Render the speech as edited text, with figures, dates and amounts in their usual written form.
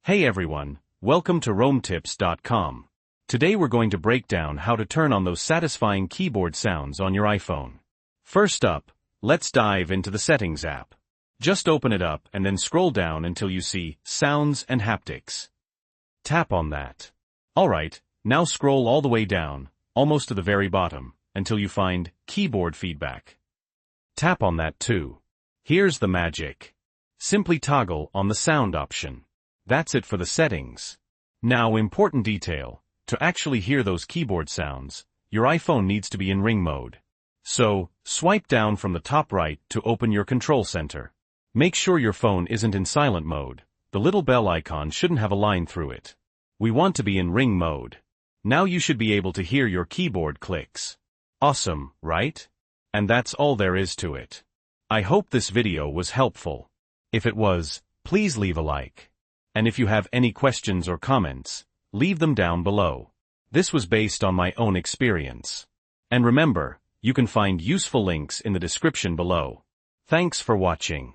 Hey everyone, welcome to RoamTips.com. Today we're going to break down how to turn on those satisfying keyboard sounds on your iPhone. First up, let's dive into the Settings app. Just open it up and then scroll down until you see Sounds and Haptics. Tap on that. Alright, now scroll all the way down, almost to the very bottom, until you find Keyboard Feedback. Tap on that too. Here's the magic. Simply toggle on the sound option. That's it for the settings. Now, important detail. To actually hear those keyboard sounds, your iPhone needs to be in ring mode. So, swipe down from the top right to open your control center. Make sure your phone isn't in silent mode. The little bell icon shouldn't have a line through it. We want to be in ring mode. Now you should be able to hear your keyboard clicks. Awesome, right? And that's all there is to it. I hope this video was helpful. If it was, please leave a like. And if you have any questions or comments, leave them down below. This was based on my own experience. And remember, you can find useful links in the description below. Thanks for watching.